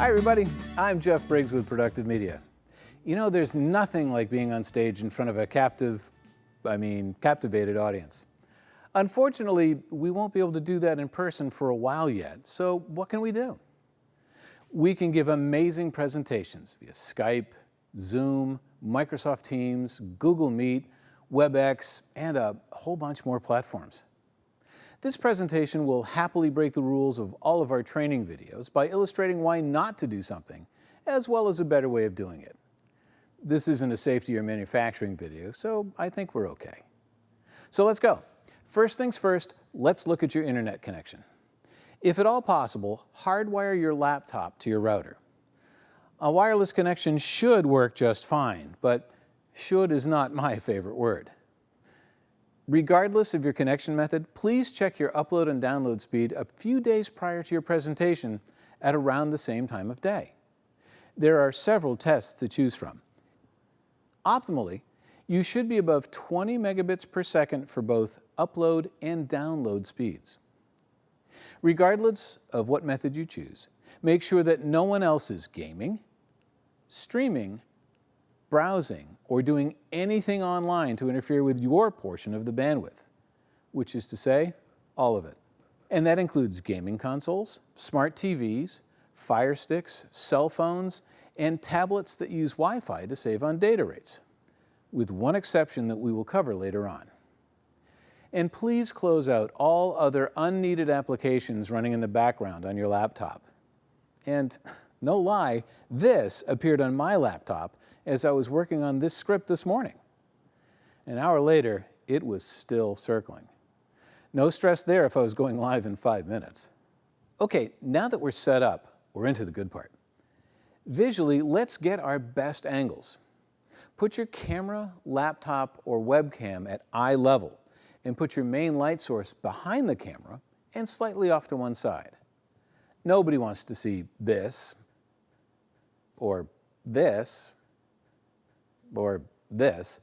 Hi everybody, I'm Geoff Briggs with Productive Media. You know, there's nothing like being on stage in front of a captivated audience. Unfortunately, we won't be able to do that in person for a while yet, so what can we do? We can give amazing presentations via Skype, Zoom, Microsoft Teams, Google Meet, WebEx, and a whole bunch more platforms. This presentation will happily break the rules of all of our training videos by illustrating why not to do something, as well as a better way of doing it. This isn't a safety or manufacturing video, so I think we're okay. So let's go. First things first, let's look at your internet connection. If at all possible, hardwire your laptop to your router. A wireless connection should work just fine, but should is not my favorite word. Regardless of your connection method, please check your upload and download speed a few days prior to your presentation at around the same time of day. There are several tests to choose from. Optimally, you should be above 20 megabits per second for both upload and download speeds. Regardless of what method you choose, make sure that no one else is gaming, streaming, browsing, or doing anything online to interfere with your portion of the bandwidth, which is to say, all of it. And that includes gaming consoles, smart TVs, Fire Sticks, cell phones, and tablets that use Wi-Fi to save on data rates, with one exception that we will cover later on. And please close out all other unneeded applications running in the background on your laptop. And no lie, this appeared on my laptop as I was working on this script this morning. An hour later, it was still circling. No stress there if I was going live in 5 minutes. Okay, now that we're set up, we're into the good part. Visually, let's get our best angles. Put your camera, laptop, or webcam at eye level and put your main light source behind the camera and slightly off to one side. Nobody wants to see this, or this, or this.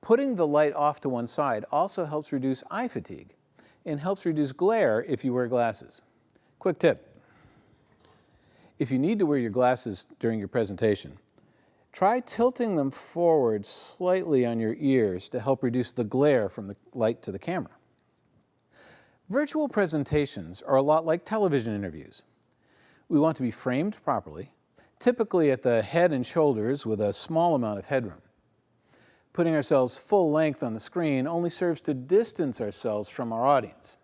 Putting the light off to one side also helps reduce eye fatigue and helps reduce glare if you wear glasses. Quick tip. If you need to wear your glasses during your presentation, try tilting them forward slightly on your ears to help reduce the glare from the light to the camera. Virtual presentations are a lot like television interviews. We want to be framed properly, typically at the head and shoulders with a small amount of headroom. Putting ourselves full length on the screen only serves to distance ourselves from our audience.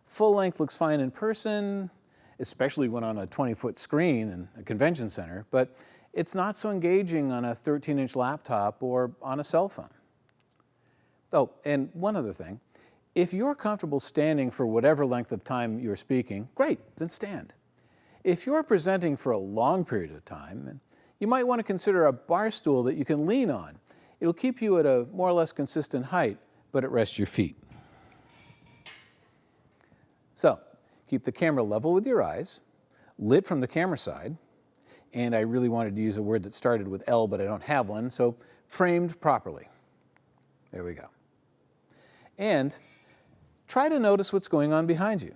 Full length looks fine in person, especially when on a 20-foot screen in a convention center, but it's not so engaging on a 13-inch laptop or on a cell phone. Oh, and one other thing. If you're comfortable standing for whatever length of time you're speaking, great, then stand. If you're presenting for a long period of time, you might want to consider a bar stool that you can lean on. It'll keep you at a more or less consistent height, but it rests your feet. So, keep the camera level with your eyes, lit from the camera side, and I really wanted to use a word that started with L, but I don't have one, so framed properly. There we go. And try to notice what's going on behind you.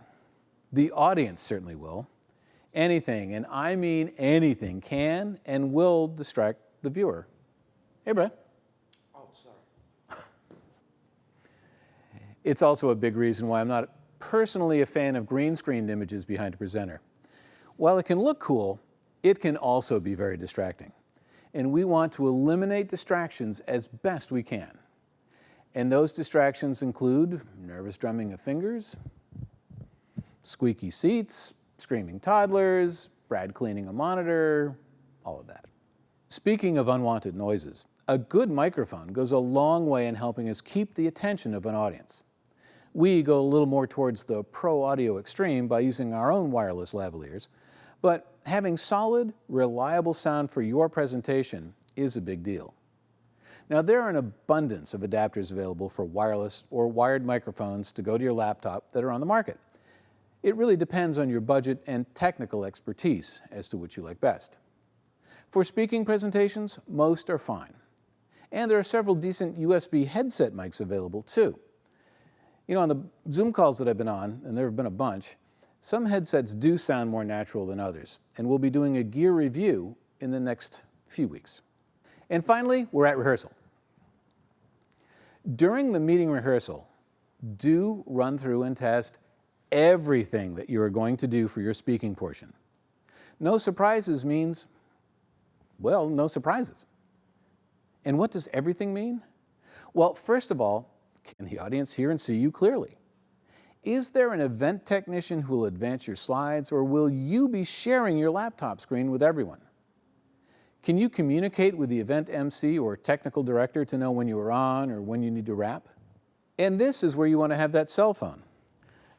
The audience certainly will. Anything, and I mean anything, can and will distract the viewer. Hey, Brad. Oh, sorry. It's also a big reason why I'm not personally a fan of green screened images behind a presenter. While it can look cool, it can also be very distracting. And we want to eliminate distractions as best we can. And those distractions include nervous drumming of fingers, squeaky seats, screaming toddlers, Brad cleaning a monitor, all of that. Speaking of unwanted noises, a good microphone goes a long way in helping us keep the attention of an audience. We go a little more towards the pro audio extreme by using our own wireless lavaliers, but having solid, reliable sound for your presentation is a big deal. Now, there are an abundance of adapters available for wireless or wired microphones to go to your laptop that are on the market. It really depends on your budget and technical expertise as to which you like best. For speaking presentations, most are fine. And there are several decent USB headset mics available too. You know, on the Zoom calls that I've been on, and there have been a bunch, Some headsets do sound more natural than others, and we'll be doing a gear review in the next few weeks. And finally, we're at rehearsal. During the meeting rehearsal, do run through and test everything that you are going to do for your speaking portion. No surprises means, well, no surprises. And what does everything mean? Well, first of all, can the audience hear and see you clearly? Is there an event technician who will advance your slides, or will you be sharing your laptop screen with everyone? Can you communicate with the event MC or technical director to know when you are on or when you need to wrap? And this is where you want to have that cell phone.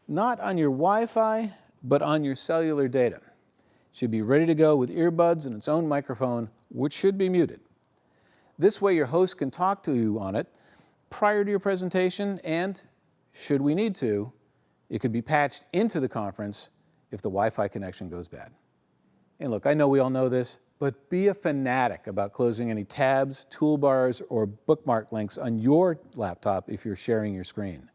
Not on your Wi-Fi, but on your cellular data. It should be ready to go with earbuds and its own microphone, which should be muted. This way your host can talk to you on it prior to your presentation, and, should we need to, it could be patched into the conference if the Wi-Fi connection goes bad. And look, I know we all know this, but be a fanatic about closing any tabs, toolbars, or bookmark links on your laptop if you're sharing your screen.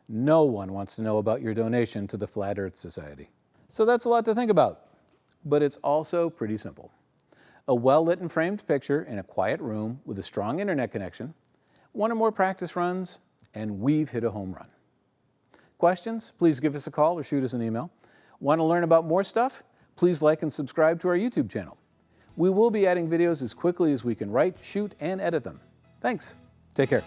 No one wants to know about your donation to the Flat Earth Society. So that's a lot to think about, but it's also pretty simple. A well-lit and framed picture in a quiet room with a strong internet connection, one or more practice runs, and we've hit a home run. Questions? Please give us a call or shoot us an email. Want to learn about more stuff? Please like and subscribe to our YouTube channel. We will be adding videos as quickly as we can write, shoot, and edit them. Thanks. Take care.